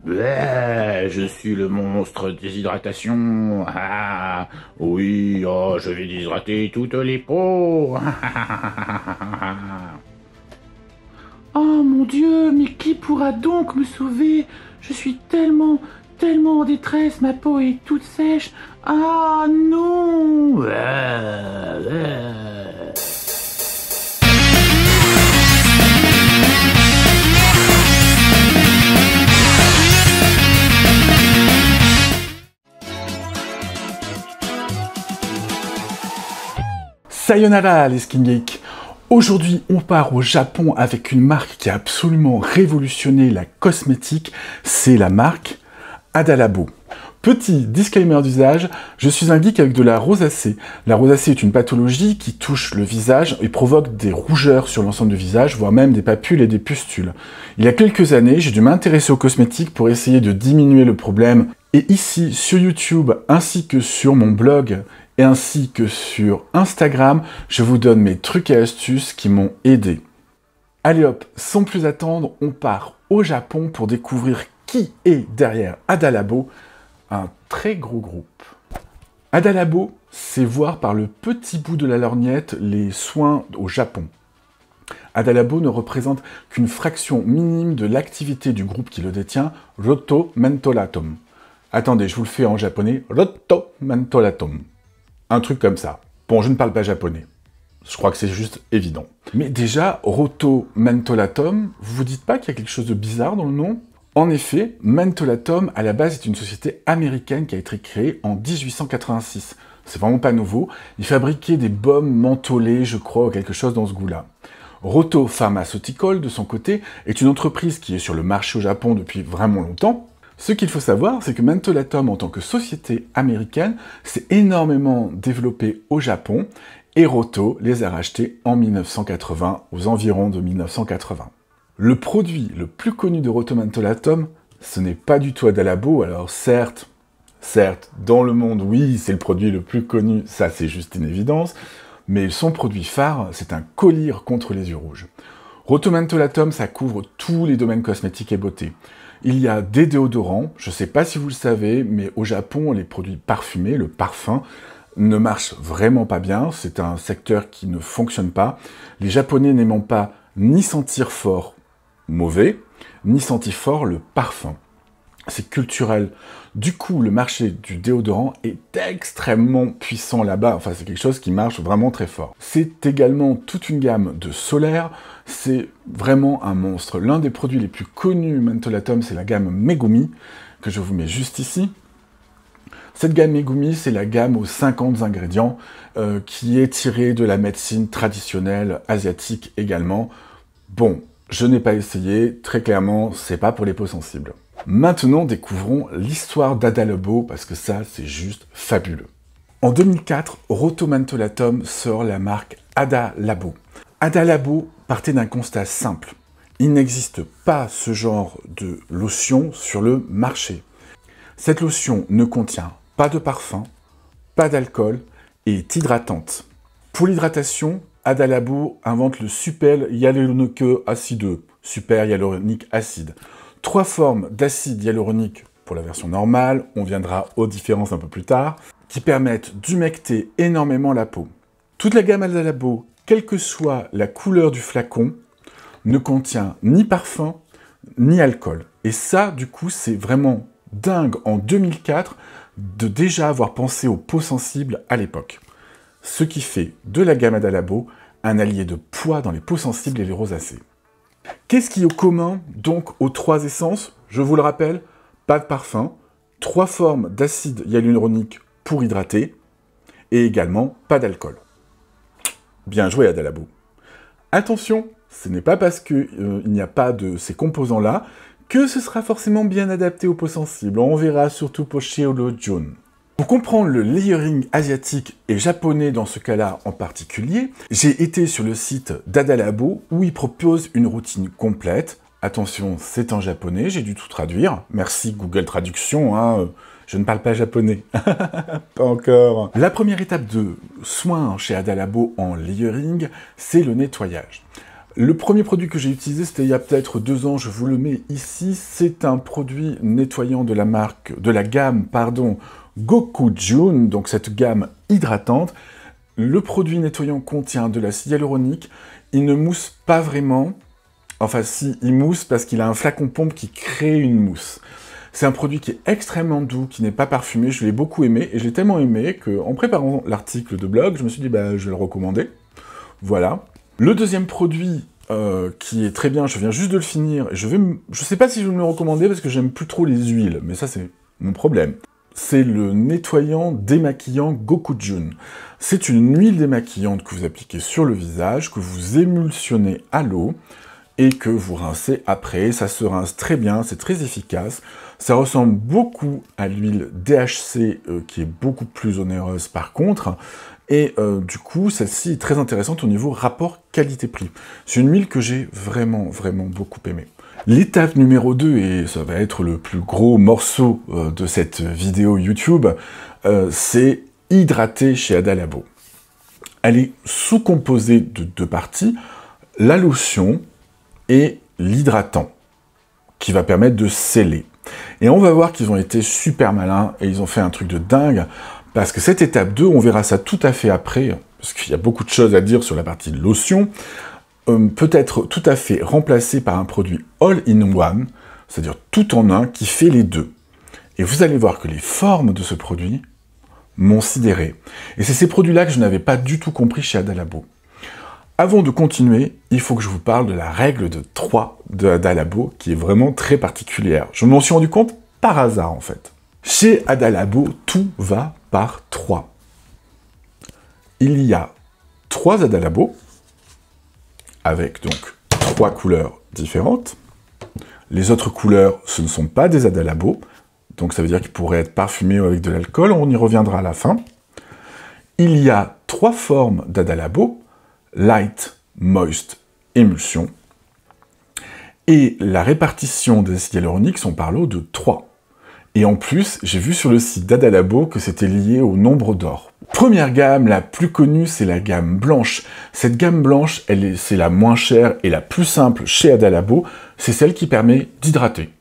Je suis le monstre déshydratation. Ah, oui, oh, je vais déshydrater toutes les peaux. Oh mon Dieu, mais qui pourra donc me sauver? Je suis tellement, tellement en détresse, ma peau est toute sèche. Ah non! Sayonara les Skin Geeks. Aujourd'hui, on part au Japon avec une marque qui a absolument révolutionné la cosmétique, c'est la marque Ada Labo. Petit disclaimer d'usage, je suis un geek avec de la rosacée. La rosacée est une pathologie qui touche le visage et provoque des rougeurs sur l'ensemble du visage, voire même des papules et des pustules. Il y a quelques années, j'ai dû m'intéresser aux cosmétiques pour essayer de diminuer le problème. Et ici, sur YouTube, ainsi que sur mon blog, et ainsi que sur Instagram, je vous donne mes trucs et astuces qui m'ont aidé. Allez hop, sans plus attendre, on part au Japon pour découvrir qui est derrière Ada Labo, un très gros groupe. Ada Labo, c'est voir par le petit bout de la lorgnette les soins au Japon. Ada Labo ne représente qu'une fraction minime de l'activité du groupe qui le détient, Roto Mentolatum. Attendez, je vous le fais en japonais, Roto Mentolatum. Un truc comme ça. Bon, je ne parle pas japonais. Je crois que c'est juste évident. Mais déjà, Roto Mentolatum, vous vous dites pas qu'il y a quelque chose de bizarre dans le nom? En effet, Mentolatum, à la base, est une société américaine qui a été créée en 1886. C'est vraiment pas nouveau. Ils fabriquaient des baumes mentholés, je crois, ou quelque chose dans ce goût-là. Roto Pharmaceutical, de son côté, est une entreprise qui est sur le marché au Japon depuis vraiment longtemps. Ce qu'il faut savoir, c'est que Mentolatum, en tant que société américaine, s'est énormément développée au Japon, et Roto les a rachetés en 1980, aux environs de 1980. Le produit le plus connu de Roto Mentolatum, ce n'est pas du tout Ada Labo, alors certes, dans le monde, oui, c'est le produit le plus connu, ça c'est juste une évidence, mais son produit phare, c'est un collyre contre les yeux rouges. Roto Mentolatum, ça couvre tous les domaines cosmétiques et beauté. Il y a des déodorants, je ne sais pas si vous le savez, mais au Japon, les produits parfumés, le parfum, ne marchent vraiment pas bien. C'est un secteur qui ne fonctionne pas. Les Japonais n'aimant pas ni sentir fort mauvais, ni sentir fort le parfum. C'est culturel. Du coup, le marché du déodorant est extrêmement puissant là-bas. Enfin, c'est quelque chose qui marche vraiment très fort. C'est également toute une gamme de solaire. C'est vraiment un monstre. L'un des produits les plus connus Mentolatum, c'est la gamme Megumi, que je vous mets juste ici. Cette gamme Megumi, c'est la gamme aux 50 ingrédients, qui est tirée de la médecine traditionnelle asiatique également. Bon, je n'ai pas essayé, très clairement, c'est pas pour les peaux sensibles. Maintenant, découvrons l'histoire d'Ada Labo, parce que ça, c'est juste fabuleux. En 2004, Roto Mentolatum sort la marque Ada Labo. Ada Labo partait d'un constat simple. Il n'existe pas ce genre de lotion sur le marché. Cette lotion ne contient pas de parfum, pas d'alcool et est hydratante. Pour l'hydratation, Ada Labo invente le super hyaluronique acide, super hyaluronique acide. 3 formes d'acide hyaluronique pour la version normale, on viendra aux différences un peu plus tard, qui permettent d'humecter énormément la peau. Toute la gamme Ada Labo, quelle que soit la couleur du flacon, ne contient ni parfum, ni alcool. Et ça, du coup, c'est vraiment dingue en 2004 de déjà avoir pensé aux peaux sensibles à l'époque. Ce qui fait de la gamme Ada Labo un allié de poids dans les peaux sensibles et les rosacées. Qu'est-ce qui est commun, donc, aux 3 essences? Je vous le rappelle, pas de parfum, 3 formes d'acide hyaluronique pour hydrater, et également pas d'alcool. Bien joué, Ada Labo. Attention, ce n'est pas parce qu'il n'y a pas de ces composants-là que ce sera forcément bien adapté aux peaux sensibles. On verra surtout pour Sheolojun. Pour comprendre le layering asiatique et japonais dans ce cas-là en particulier, j'ai été sur le site d'Ada Labo où ils proposent une routine complète. Attention, c'est en japonais, j'ai dû tout traduire. Merci Google Traduction, hein, je ne parle pas japonais. Pas encore. La première étape de soin chez Ada Labo en layering, c'est le nettoyage. Le premier produit que j'ai utilisé, c'était il y a peut-être 2 ans, je vous le mets ici. C'est un produit nettoyant de la gamme, Gokujun, donc cette gamme hydratante. Le produit nettoyant contient de l'acide hyaluronique. Il ne mousse pas vraiment. Enfin si, il mousse parce qu'il a un flacon pompe qui crée une mousse. C'est un produit qui est extrêmement doux, qui n'est pas parfumé. Je l'ai beaucoup aimé et je l'ai tellement aimé qu'en préparant l'article de blog, je me suis dit bah, je vais le recommander. Voilà. Le deuxième produit qui est très bien, je viens juste de le finir. Et je sais pas si je vais me le recommander parce que j'aime plus trop les huiles, mais ça c'est mon problème. C'est le nettoyant démaquillant Gokujun. C'est une huile démaquillante que vous appliquez sur le visage, que vous émulsionnez à l'eau et que vous rincez après. Ça se rince très bien, c'est très efficace. Ça ressemble beaucoup à l'huile DHC qui est beaucoup plus onéreuse par contre. Et du coup, celle-ci est très intéressante au niveau rapport qualité-prix. C'est une huile que j'ai vraiment, vraiment beaucoup aimée. L'étape numéro 2, et ça va être le plus gros morceau de cette vidéo YouTube, c'est hydrater chez Adalabo. Elle est sous-composée de 2 parties, la lotion et l'hydratant, qui va permettre de sceller. Et on va voir qu'ils ont été super malins, et ils ont fait un truc de dingue, parce que cette étape 2, on verra ça tout à fait après, parce qu'il y a beaucoup de choses à dire sur la partie lotion, peut être tout à fait remplacé par un produit all-in-one, c'est-à-dire tout en un, qui fait les deux. Et vous allez voir que les formes de ce produit m'ont sidéré. Et c'est ces produits-là que je n'avais pas du tout compris chez Adalabo. Avant de continuer, il faut que je vous parle de la règle de 3 de Adalabo, qui est vraiment très particulière. Je m'en suis rendu compte par hasard, en fait. Chez Adalabo, tout va par 3. Il y a 3 Adalabo, avec donc 3 couleurs différentes. Les autres couleurs, ce ne sont pas des Adalabo, donc ça veut dire qu'ils pourraient être parfumés avec de l'alcool, on y reviendra à la fin. Il y a 3 formes d'Adalabo, light, moist, émulsion. Et la répartition des acides hyaluroniques sont par lot de 3. Et en plus, j'ai vu sur le site d'Adalabo que c'était lié au nombre d'or. Première gamme, la plus connue, c'est la gamme blanche. Cette gamme blanche, c'est la moins chère et la plus simple chez Adalabo. C'est celle qui permet d'hydrater,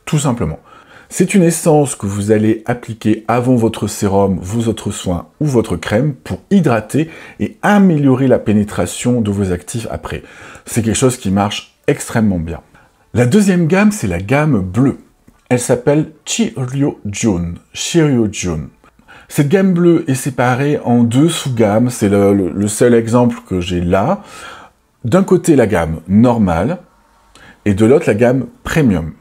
tout simplement. C'est une essence que vous allez appliquer avant votre sérum, vos autres soins ou votre crème pour hydrater et améliorer la pénétration de vos actifs après. C'est quelque chose qui marche extrêmement bien. La deuxième gamme, c'est la gamme bleue. Elle s'appelle Chiryojun. Cette gamme bleue est séparée en 2 sous-gammes. C'est le seul exemple que j'ai là. D'un côté, la gamme normale et de l'autre, la gamme premium.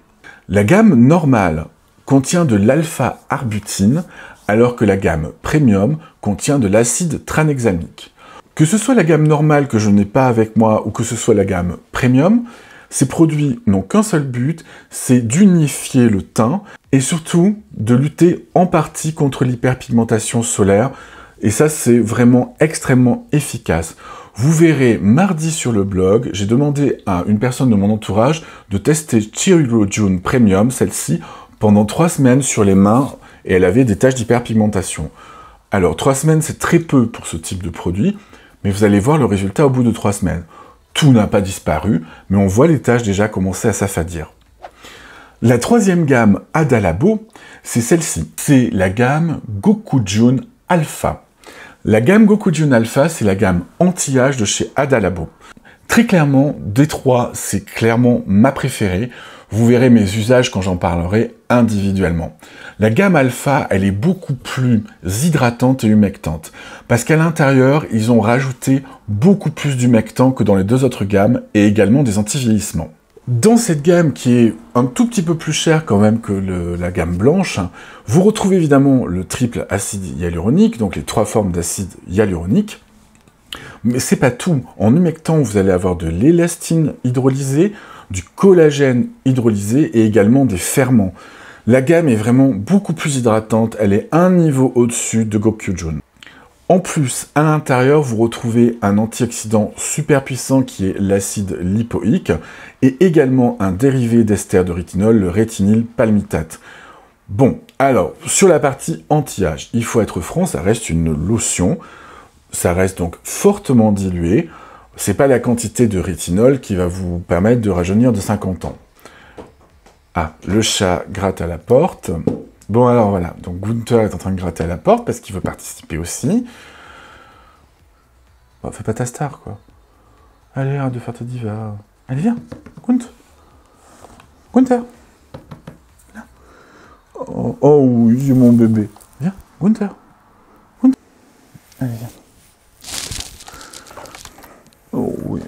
La gamme normale contient de l'alpha-arbutine, alors que la gamme premium contient de l'acide tranexamique. Que ce soit la gamme normale que je n'ai pas avec moi ou que ce soit la gamme premium, ces produits n'ont qu'un seul but, c'est d'unifier le teint et surtout de lutter en partie contre l'hyperpigmentation solaire. Et ça, c'est vraiment extrêmement efficace. Vous verrez mardi sur le blog, j'ai demandé à une personne de mon entourage de tester Chiryojun Premium, celle-ci, pendant 3 semaines sur les mains et elle avait des taches d'hyperpigmentation. Alors 3 semaines, c'est très peu pour ce type de produit, mais vous allez voir le résultat au bout de 3 semaines. Tout n'a pas disparu, mais on voit les taches déjà commencer à s'affadir. La troisième gamme Adalabo, c'est celle-ci. C'est la gamme Gokujun Alpha. La gamme Gokujun Alpha, c'est la gamme anti-âge de chez Adalabo. Très clairement, des 3, c'est clairement ma préférée. Vous verrez mes usages quand j'en parlerai individuellement. La gamme Alpha, elle est beaucoup plus hydratante et humectante. Parce qu'à l'intérieur, ils ont rajouté beaucoup plus d'humectant que dans les 2 autres gammes et également des anti-vieillissements. Dans cette gamme qui est un tout petit peu plus chère quand même que la gamme blanche, vous retrouvez évidemment le triple acide hyaluronique, donc les 3 formes d'acide hyaluronique. Mais c'est pas tout. En humectant, vous allez avoir de l'élastine hydrolysée, du collagène hydrolysé et également des ferments. La gamme est vraiment beaucoup plus hydratante, elle est un niveau au-dessus de Gokujun. En plus, à l'intérieur, vous retrouvez un antioxydant super puissant qui est l'acide lipoïque et également un dérivé d'ester de rétinol, le rétinyl palmitate. Bon, alors, sur la partie anti-âge, il faut être franc, ça reste une lotion, ça reste donc fortement dilué. c'est pas la quantité de rétinol qui va vous permettre de rajeunir de 50 ans. Ah, le chat gratte à la porte. Bon, alors voilà, donc Gunther est en train de gratter à la porte parce qu'il veut participer aussi. Bon, fais pas ta star, quoi. Allez, arrête de faire tes divas. Allez, viens, Gunther. Là. Oh, oh oui, j'ai mon bébé. Viens, Gunther. Allez, viens. Oh oui.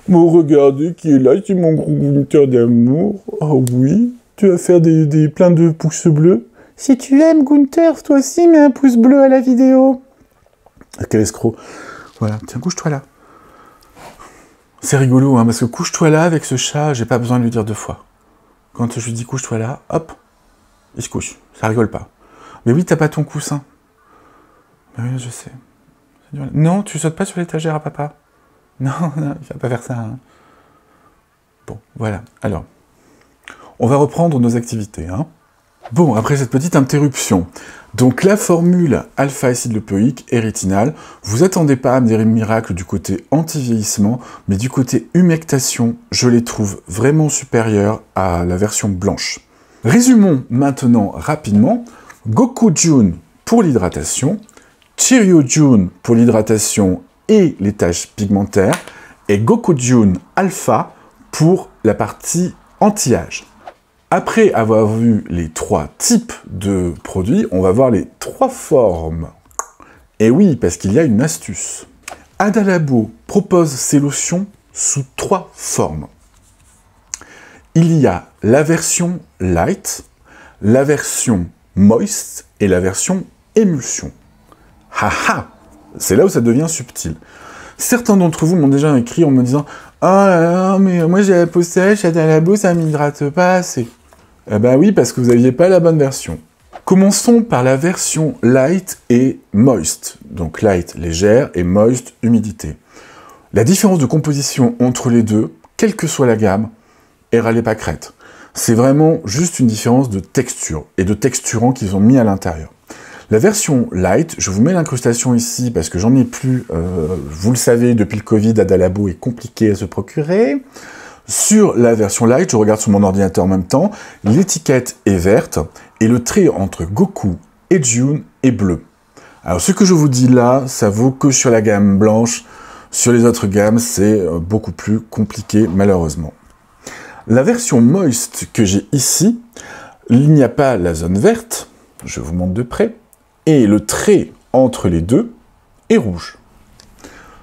Bon, regardez qui est là, c'est mon gros Gunther d'amour. Oh oui, tu vas faire plein de pouces bleus. Si tu aimes Gunther, toi aussi, mets un pouce bleu à la vidéo. Ah, quel escroc. Voilà, tiens, couche-toi là. C'est rigolo, hein, parce que couche-toi là avec ce chat, j'ai pas besoin de lui dire 2 fois. Quand je lui dis couche-toi là, hop, il se couche. Ça rigole pas. Mais oui, t'as pas ton coussin. Mais oui, je sais. Non, tu sautes pas sur l'étagère à papa. Non, non, il va pas faire ça. Hein. Bon, voilà. Alors, on va reprendre nos activités. Hein. Bon, après cette petite interruption, donc la formule alpha-acide lipoïque et rétinal, vous attendez pas à me dire un miracle du côté anti-vieillissement, mais du côté humectation, je les trouve vraiment supérieurs à la version blanche. Résumons maintenant rapidement. Gokujun pour l'hydratation, Chiryojun pour l'hydratation et les taches pigmentaires, et Gokujun Alpha pour la partie anti-âge. Après avoir vu les 3 types de produits, on va voir les 3 formes. Et oui, parce qu'il y a une astuce. Adalabo propose ses lotions sous 3 formes. Il y a la version light, la version moist et la version émulsion. Haha, c'est là où ça devient subtil. Certains d'entre vous m'ont déjà écrit en me disant « Ah là là, mais moi j'ai la peau sèche, Adalabo ça m'hydrate pas assez. » Eh ben oui, parce que vous n'aviez pas la bonne version. Commençons par la version light et moist. Donc light, légère, et moist, humidité. La différence de composition entre les deux, quelle que soit la gamme, et râlez pas crête. C'est vraiment juste une différence de texture et de texturant qu'ils ont mis à l'intérieur. La version light, je vous mets l'incrustation ici parce que j'en ai plus, vous le savez, depuis le Covid, Adalabo est compliqué à se procurer. Sur la version light, je regarde sur mon ordinateur en même temps, l'étiquette est verte et le trait entre Goku et Jun est bleu. Alors ce que je vous dis là, ça vaut que sur la gamme blanche, sur les autres gammes, c'est beaucoup plus compliqué malheureusement. La version moist que j'ai ici, il n'y a pas la zone verte, je vous montre de près, et le trait entre les deux est rouge.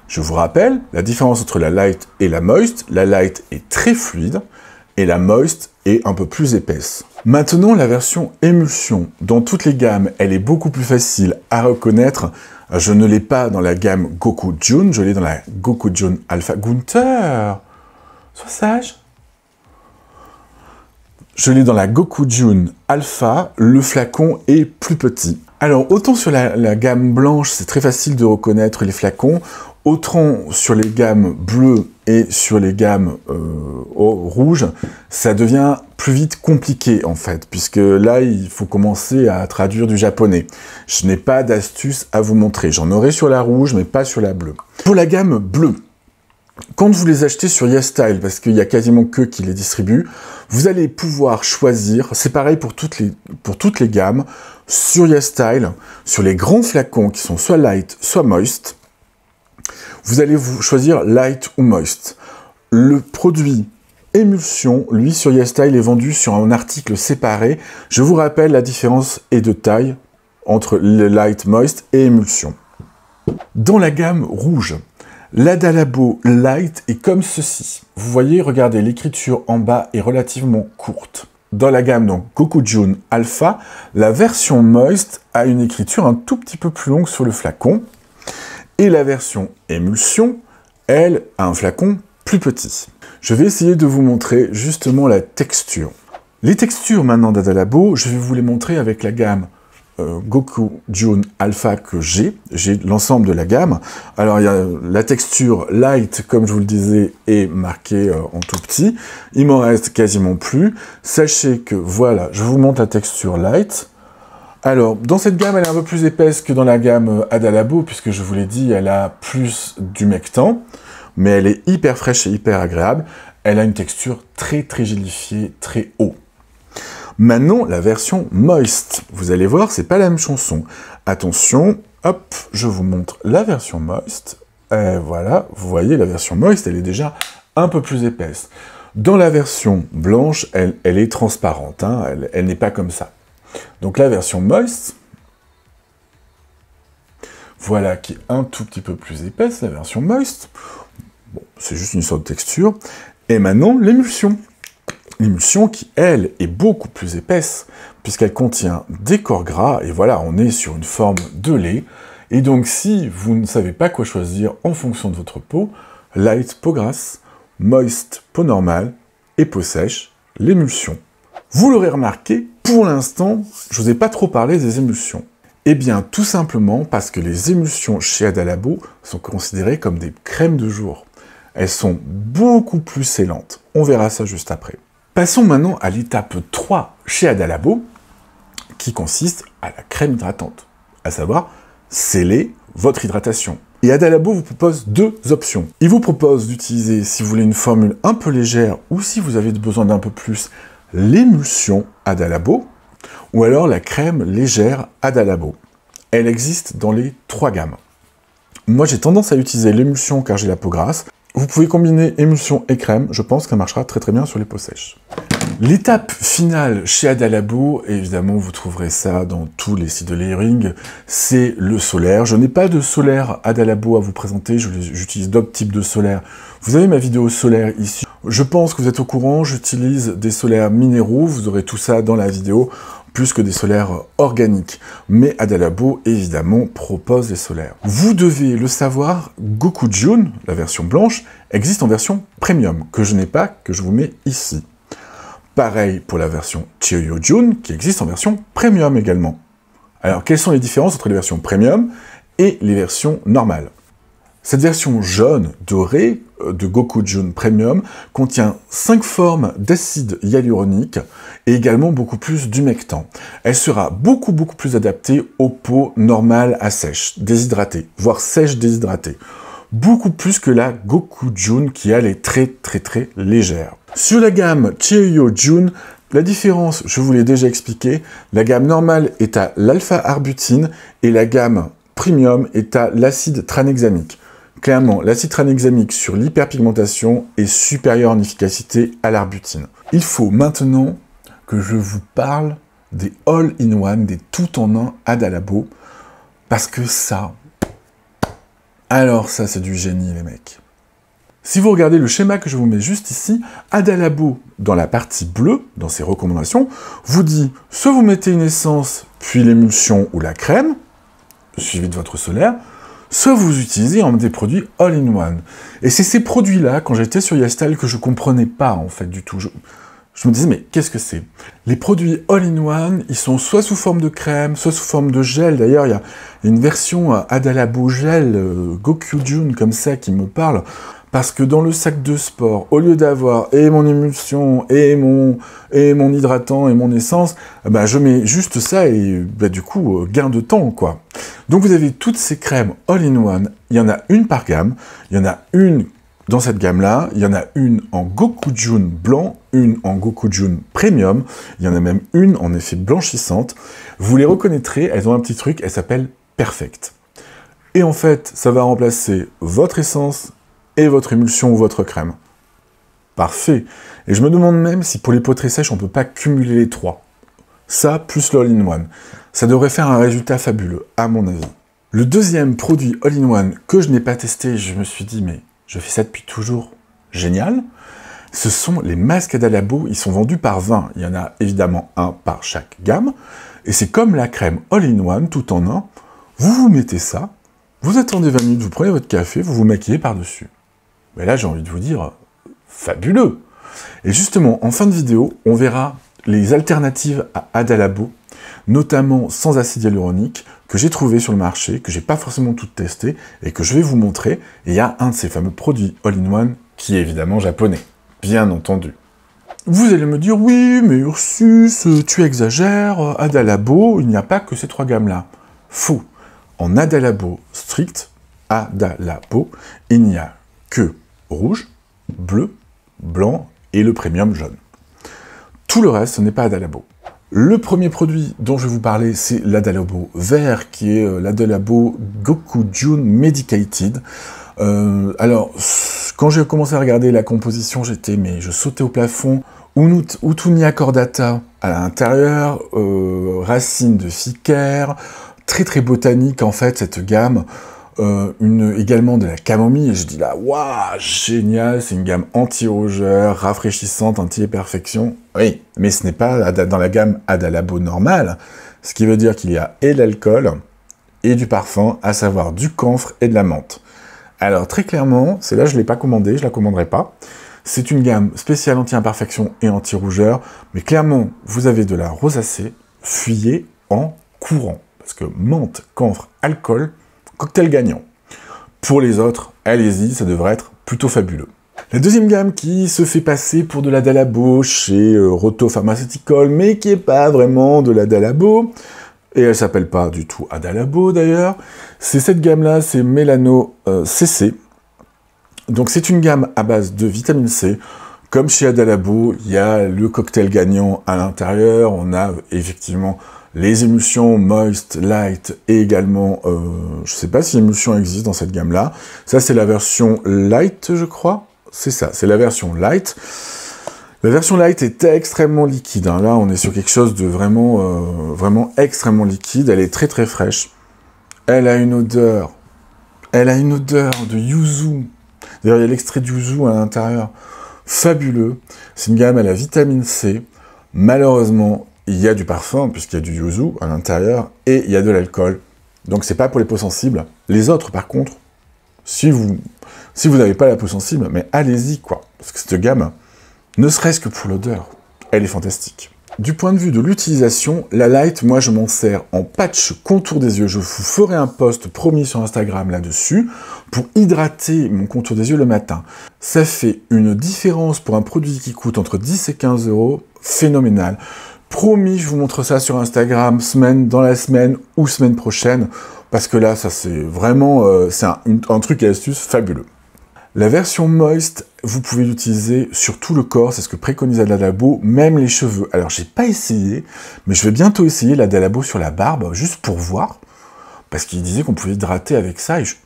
Je vous rappelle, la différence entre la light et la moist est très fluide, et la moist est un peu plus épaisse. Maintenant, la version émulsion. Dans toutes les gammes, elle est beaucoup plus facile à reconnaître. Je ne l'ai pas dans la gamme Gokujun, je l'ai dans la Gokujun Alpha. Gunther, sois sage. Je l'ai dans la Gokujun Alpha, le flacon est plus petit. Alors, autant sur la gamme blanche, c'est très facile de reconnaître les flacons, autant sur les gammes bleues et sur les gammes rouges, ça devient plus vite compliqué en fait, puisque là, il faut commencer à traduire du japonais. Je n'ai pas d'astuce à vous montrer. J'en aurai sur la rouge, mais pas sur la bleue. Pour la gamme bleue, quand vous les achetez sur YesStyle, parce qu'il y a quasiment que qui les distribuent, vous allez pouvoir choisir, c'est pareil pour toutes les gammes, sur YesStyle, sur les grands flacons qui sont soit light, soit moist, vous allez choisir light ou moist. Le produit émulsion, lui, sur YesStyle, est vendu sur un article séparé. Je vous rappelle, la différence est de taille entre le light, moist et émulsion. Dans la gamme rouge, l'Adalabo Light est comme ceci. Vous voyez, regardez, l'écriture en bas est relativement courte. Dans la gamme donc Gokujun Alpha, la version moist a une écriture un tout petit peu plus longue sur le flacon. Et la version émulsion, elle, a un flacon plus petit. Je vais essayer de vous montrer justement la texture. Les textures maintenant d'Adalabo, je vais vous les montrer avec la gamme Gokujun Alpha que j'ai l'ensemble de la gamme. Alors il y a la texture light, comme je vous le disais, est marquée en tout petit. Il m'en reste quasiment plus. Sachez que voilà, je vous montre la texture light. Alors, dans cette gamme, elle est un peu plus épaisse que dans la gamme Ada Labo, puisque je vous l'ai dit, elle a plus d'humectant, mais elle est hyper fraîche et hyper agréable. Elle a une texture très très gélifiée, très haut. Maintenant, la version Moist. Vous allez voir, c'est pas la même chanson. Attention, hop, je vous montre la version Moist. Et voilà, vous voyez, la version Moist, elle est déjà un peu plus épaisse. Dans la version blanche, elle est transparente, hein, elle n'est pas comme ça. Donc la version Moist, voilà, qui est un tout petit peu plus épaisse, la version Moist. Bon, c'est juste une sorte de texture. Et maintenant, l'émulsion. L'émulsion qui, elle, est beaucoup plus épaisse, puisqu'elle contient des corps gras, et voilà, on est sur une forme de lait. Et donc, si vous ne savez pas quoi choisir en fonction de votre peau, light, peau grasse, moist, peau normale, et peau sèche, l'émulsion. Vous l'aurez remarqué, pour l'instant, je ne vous ai pas trop parlé des émulsions. Eh bien, tout simplement parce que les émulsions chez Ada Labo sont considérées comme des crèmes de jour. Elles sont beaucoup plus scellantes. On verra ça juste après. Passons maintenant à l'étape 3 chez Ada Labo, qui consiste à la crème hydratante, à savoir sceller votre hydratation. Et Ada Labo vous propose deux options. Il vous propose d'utiliser, si vous voulez une formule un peu légère, ou si vous avez besoin d'un peu plus, l'émulsion Ada Labo, ou alors la crème légère Ada Labo. Elle existe dans les 3 gammes. Moi, j'ai tendance à utiliser l'émulsion car j'ai la peau grasse. Vous pouvez combiner émulsion et crème, je pense qu'elle marchera très très bien sur les peaux sèches. L'étape finale chez Ada Labo, évidemment vous trouverez ça dans tous les sites de layering, c'est le solaire. Je n'ai pas de solaire Ada Labo à vous présenter, j'utilise d'autres types de solaire. Vous avez ma vidéo solaire ici. Je pense que vous êtes au courant, j'utilise des solaires minéraux, vous aurez tout ça dans la vidéo, plus que des solaires organiques. Mais Ada Labo, évidemment, propose des solaires. Vous devez le savoir, Goku June, la version blanche, existe en version premium, que je n'ai pas, que je vous mets ici. Pareil pour la version Chiyoyo June, qui existe en version premium également. Alors, quelles sont les différences entre les versions premium et les versions normales? Cette version jaune dorée de Goku June Premium contient 5 formes d'acide hyaluronique et également beaucoup plus d'humectant. Elle sera beaucoup plus adaptée aux peaux normales à sèche, déshydratées, voire sèche déshydratée. Beaucoup plus que la Goku June qui elle est très légère. Sur la gamme Chiyoyo June, la différence, je vous l'ai déjà expliqué, la gamme normale est à l'alpha-arbutine et la gamme premium est à l'acide tranexamique. Clairement, l'acide tranexamique sur l'hyperpigmentation est supérieur en efficacité à l'arbutine. Il faut maintenant que je vous parle des all-in-one, des tout-en-un Ada Labo, parce que ça, alors ça c'est du génie les mecs. Si vous regardez le schéma que je vous mets juste ici, Ada Labo, dans la partie bleue, dans ses recommandations, vous dit soit vous mettez une essence, puis l'émulsion ou la crème, suivi de votre solaire, soit vous utilisez des produits all-in-one. Et c'est ces produits-là, quand j'étais sur YesStyle, que je comprenais pas, en fait, du tout. Je me disais, mais qu'est-ce que c'est? Les produits all-in-one, ils sont soit sous forme de crème, soit sous forme de gel. D'ailleurs, il y a une version Ada Labo gel, Goku June, comme ça, qui me parle. Parce que dans le sac de sport, au lieu d'avoir et mon émulsion, et mon hydratant, et mon essence, bah, je mets juste ça et bah, du coup, gain de temps, quoi. Donc vous avez toutes ces crèmes all-in-one, il y en a une par gamme, il y en a une dans cette gamme-là, il y en a une en Goku June blanc, une en Goku June premium, il y en a même une en effet blanchissante. Vous les reconnaîtrez, elles ont un petit truc, elles s'appellent Perfect. Et en fait, ça va remplacer votre essence, et votre émulsion ou votre crème. Parfait. Et je me demande même si pour les peaux très sèches, on ne peut pas cumuler les 3. Ça, plus l'all-in-one. Ça devrait faire un résultat fabuleux, à mon avis. Le deuxième produit all-in-one que je n'ai pas testé, je me suis dit, mais je fais ça depuis toujours, génial, ce sont les masques Ada Labo, ils sont vendus par 20. Il y en a évidemment un par chaque gamme, et c'est comme la crème all-in-one, tout en un. Vous mettez ça, vous attendez 20 minutes, vous prenez votre café, vous vous maquillez par-dessus. Mais là, j'ai envie de vous dire, fabuleux! Et justement, en fin de vidéo, on verra les alternatives à Ada Labo, notamment sans acide hyaluronique, que j'ai trouvé sur le marché, que j'ai pas forcément toutes testées, et que je vais vous montrer. Et il y a un de ces fameux produits all-in-one qui est évidemment japonais, bien entendu. Vous allez me dire, oui, mais Ursus, tu exagères, Adalabo, il n'y a pas que ces 3 gammes-là. Faux. En Adalabo strict, Adalabo, il n'y a que rouge, bleu, blanc et le premium jaune. Tout le reste, ce n'est pas Adalabo. Le premier produit dont je vais vous parler, c'est l'Adalabo vert, qui est l'Adalabo Gokujun Medicated. Alors, quand j'ai commencé à regarder la composition, je sautais au plafond. Utunia cordata à l'intérieur, racines de ficaire, très très botanique en fait cette gamme. Également de la camomille, et je dis là, waouh, génial, c'est une gamme anti-rougeur, rafraîchissante, anti-imperfection. Oui, mais ce n'est pas dans la gamme Adalabo normale, ce qui veut dire qu'il y a et de l'alcool et du parfum, à savoir du camphre et de la menthe. Alors très clairement, c'est là je ne l'ai pas commandé, je ne la commanderai pas. C'est une gamme spéciale anti-imperfection et anti-rougeur, mais clairement, vous avez de la rosacée, fuyez en courant, parce que menthe, camphre, alcool, cocktail gagnant. Pour les autres, allez-y, ça devrait être plutôt fabuleux. La deuxième gamme qui se fait passer pour de l'Adalabo chez Roto Pharmaceutical, mais qui n'est pas vraiment de l'Adalabo, et elle s'appelle pas du tout Adalabo d'ailleurs, c'est cette gamme-là, c'est Melano CC. Donc c'est une gamme à base de vitamine C. Comme chez Adalabo, il y a le cocktail gagnant à l'intérieur, on a effectivement les émulsions Moist, Light et également, je ne sais pas si émulsion existe dans cette gamme-là. Ça, c'est la version Light, je crois. C'est ça, c'est la version Light. La version Light est extrêmement liquide. Hein. Là, on est sur quelque chose de vraiment extrêmement liquide. Elle est très très fraîche. Elle a une odeur de yuzu. D'ailleurs, il y a l'extrait de yuzu à l'intérieur. Fabuleux. C'est une gamme à la vitamine C. Malheureusement, il y a du parfum, puisqu'il y a du yuzu à l'intérieur, et il y a de l'alcool. Donc c'est pas pour les peaux sensibles. Les autres, par contre, si vous n'avez pas la peau sensible, mais allez-y, quoi. Parce que cette gamme, ne serait-ce que pour l'odeur, elle est fantastique. Du point de vue de l'utilisation, la Light, moi je m'en sers en patch contour des yeux. Je vous ferai un post promis sur Instagram là-dessus pour hydrater mon contour des yeux le matin. Ça fait une différence pour un produit qui coûte entre 10 et 15 euros, phénoménal. Promis, je vous montre ça sur Instagram, dans la semaine ou semaine prochaine, parce que là, ça c'est vraiment c'est un truc et astuce fabuleux. La version Moist, vous pouvez l'utiliser sur tout le corps, c'est ce que préconise Adalabo, même les cheveux. Alors, j'ai pas essayé, mais je vais bientôt essayer l'Adalabo sur la barbe, juste pour voir, parce qu'il disait qu'on pouvait hydrater avec ça, et je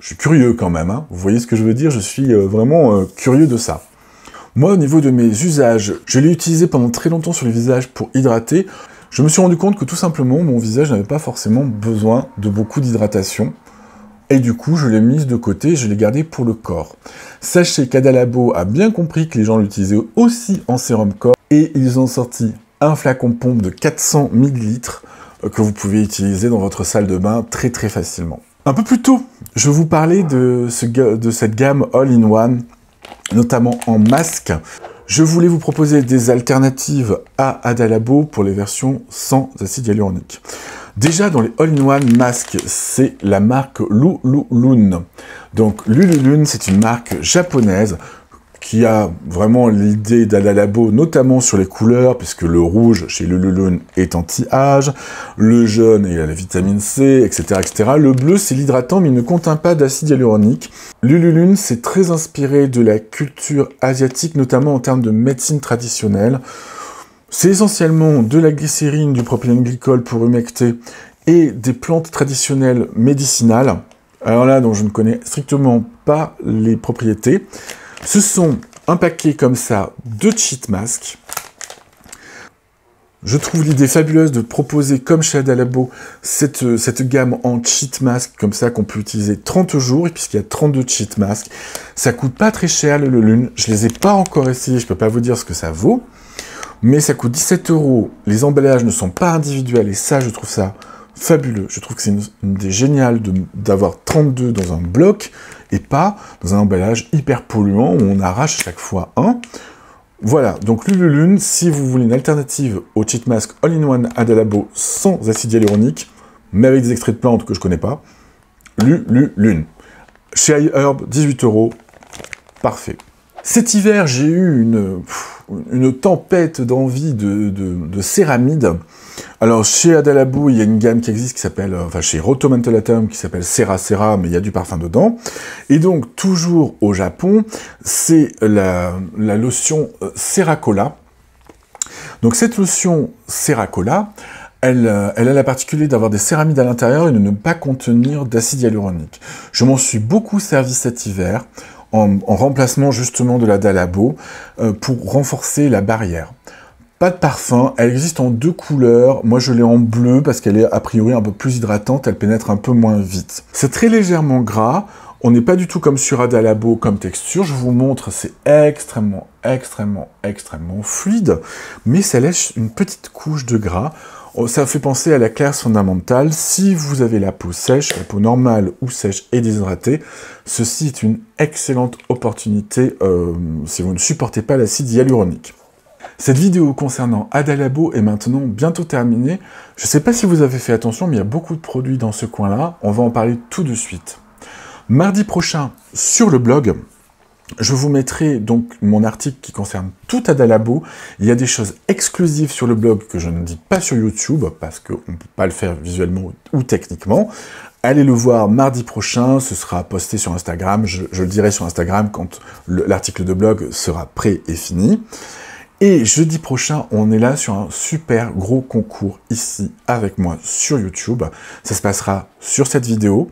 suis curieux quand même, hein. Vous voyez ce que je veux dire, je suis vraiment curieux de ça. Moi, au niveau de mes usages, je l'ai utilisé pendant très longtemps sur le visage pour hydrater. Je me suis rendu compte que tout simplement, mon visage n'avait pas forcément besoin de beaucoup d'hydratation. Et du coup, je l'ai mise de côté, je l'ai gardé pour le corps. Sachez qu'Adalabo a bien compris que les gens l'utilisaient aussi en sérum corps, et ils ont sorti un flacon pompe de 400 ml que vous pouvez utiliser dans votre salle de bain très très facilement. Un peu plus tôt, je vous parlais de cette gamme All-in-One, notamment en masque. Je voulais vous proposer des alternatives à Adalabo pour les versions sans acide hyaluronique. Déjà, dans les All-in-One masques, c'est la marque Lululun. Donc, Lululun, c'est une marque japonaise qui a vraiment l'idée d'Adalabo, notamment sur les couleurs, puisque le rouge chez Lululun est anti-âge, le jaune il a la vitamine C, etc., etc. Le bleu, c'est l'hydratant, mais il ne contient pas d'acide hyaluronique. Lululun, c'est très inspiré de la culture asiatique, notamment en termes de médecine traditionnelle. C'est essentiellement de la glycérine, du propylène glycol pour humecter et des plantes traditionnelles médicinales. Alors là, donc je ne connais strictement pas les propriétés. Ce sont un paquet comme ça de cheat masks. Je trouve l'idée fabuleuse de proposer, comme chez Adalabo, cette gamme en cheat mask, comme ça, qu'on peut utiliser 30 jours, et puisqu'il y a 32 cheat masks. Ça coûte pas très cher, le Lululun. Je les ai pas encore essayés, je peux pas vous dire ce que ça vaut. Mais ça coûte 17 €. Les emballages ne sont pas individuels, et ça, je trouve ça fabuleux. Je trouve que c'est une idée géniale d'avoir 32 dans un bloc, et pas dans un emballage hyper polluant, où on arrache chaque fois un. Voilà, donc Lululun, si vous voulez une alternative au cheat mask All-in-One Adalabo sans acide hyaluronique, mais avec des extraits de plantes que je connais pas, Lululun. Chez iHerb, 18 €, parfait. Cet hiver, j'ai eu une tempête d'envie de céramides. Alors, chez Adalabo, il y a une gamme qui existe qui s'appelle, enfin, chez Rotomental Atom, qui s'appelle Cera Cera, mais il y a du parfum dedans. Et donc, toujours au Japon, c'est la lotion Cerakola. Donc, cette lotion Cerakola, elle a la particularité d'avoir des céramides à l'intérieur et de ne pas contenir d'acide hyaluronique. Je m'en suis beaucoup servi cet hiver, en remplacement justement de la Adalabo, pour renforcer la barrière. Pas de parfum, elle existe en 2 couleurs, moi je l'ai en bleu parce qu'elle est a priori un peu plus hydratante, elle pénètre un peu moins vite. C'est très légèrement gras, on n'est pas du tout comme sur Adalabo comme texture, je vous montre, c'est extrêmement fluide, mais ça laisse une petite couche de gras. Ça fait penser à la Clarins fondamentale. Si vous avez la peau sèche, la peau normale ou sèche et déshydratée, ceci est une excellente opportunité si vous ne supportez pas l'acide hyaluronique. Cette vidéo concernant Adalabo est maintenant bientôt terminée. Je ne sais pas si vous avez fait attention, mais il y a beaucoup de produits dans ce coin-là. On va en parler tout de suite. Mardi prochain, sur le blog, je vous mettrai donc mon article qui concerne tout Adalabo. Il y a des choses exclusives sur le blog que je ne dis pas sur YouTube, parce qu'on ne peut pas le faire visuellement ou techniquement. Allez le voir mardi prochain, ce sera posté sur Instagram. Je le dirai sur Instagram quand l'article de blog sera prêt et fini. Et jeudi prochain, on est là sur un super gros concours ici avec moi sur YouTube. Ça se passera sur cette vidéo.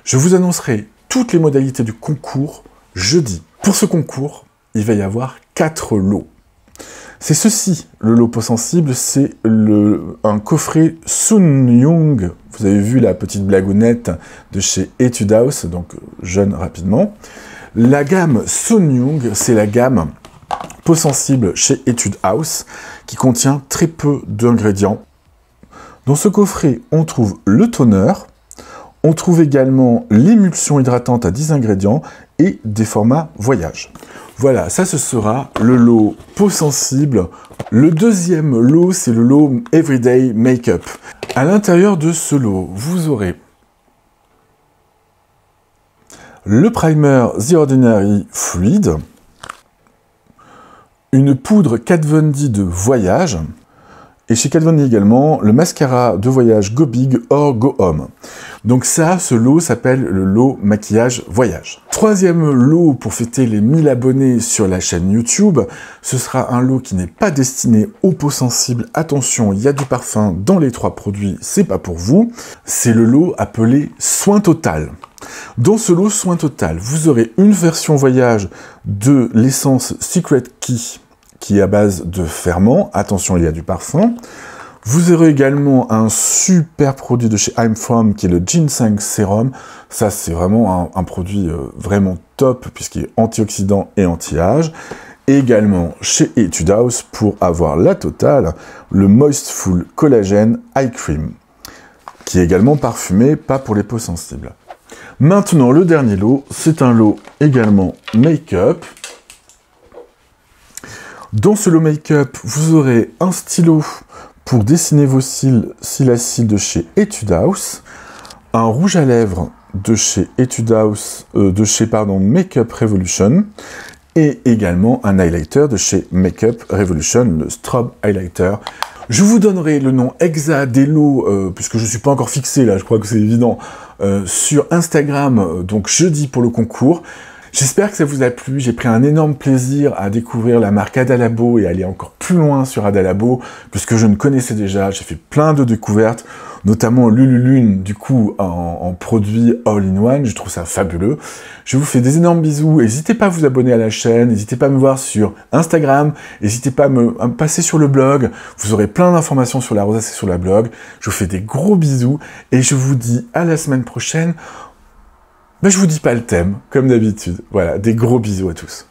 Je vous annoncerai toutes les modalités du concours jeudi. Pour ce concours, il va y avoir 4 lots. C'est ceci, le lot peau sensible, c'est un coffret Sun Young. Vous avez vu la petite blagounette de chez Etude House, donc jeune rapidement. La gamme Sun Young, c'est la gamme peau sensible chez Etude House, qui contient très peu d'ingrédients. Dans ce coffret, on trouve le toner, on trouve également l'émulsion hydratante à 10 ingrédients et des formats voyage. Voilà, ça ce sera le lot peau sensible. Le deuxième lot, c'est le lot Everyday Makeup. À l'intérieur de ce lot, vous aurez le primer The Ordinary Fluid, une poudre Kat Von D de voyage, et chez Kat Von D également, le mascara de voyage Go Big or Go Home. Donc ça, ce lot s'appelle le lot maquillage voyage. Troisième lot pour fêter les 1000 abonnés sur la chaîne YouTube, ce sera un lot qui n'est pas destiné aux peaux sensibles. Attention, il y a du parfum dans les 3 produits, c'est pas pour vous. C'est le lot appelé Soin Total. Dans ce lot Soin Total, vous aurez une version voyage de l'essence Secret Key, qui est à base de ferment. Attention, il y a du parfum. Vous aurez également un super produit de chez I'm From, qui est le Ginseng Serum. Ça, c'est vraiment un produit vraiment top, puisqu'il est antioxydant et anti-âge. Et également chez Etude House, pour avoir la totale, le Moistful Collagen Eye Cream, qui est également parfumé, pas pour les peaux sensibles. Maintenant, le dernier lot, c'est un lot également make-up. Dans ce lot make-up, vous aurez un stylo pour dessiner vos cils à cils de chez Etude House, un rouge à lèvres de chez Etude House, Makeup Revolution, et également un highlighter de chez Makeup Revolution, le Strobe Highlighter. Je vous donnerai le nom exact des lots, puisque je ne suis pas encore fixé, là, je crois que c'est évident, sur Instagram, donc jeudi pour le concours. J'espère que ça vous a plu, j'ai pris un énorme plaisir à découvrir la marque Adalabo et aller encore plus loin sur Adalabo, puisque je ne connaissais déjà, j'ai fait plein de découvertes, notamment Lululune, du coup, en produit all-in-one, je trouve ça fabuleux. Je vous fais des énormes bisous, n'hésitez pas à vous abonner à la chaîne, n'hésitez pas à me voir sur Instagram, n'hésitez pas à me passer sur le blog, vous aurez plein d'informations sur la rosacée sur la blog, je vous fais des gros bisous, et je vous dis à la semaine prochaine. Ben, je vous dis pas le thème, comme d'habitude. Voilà, des gros bisous à tous.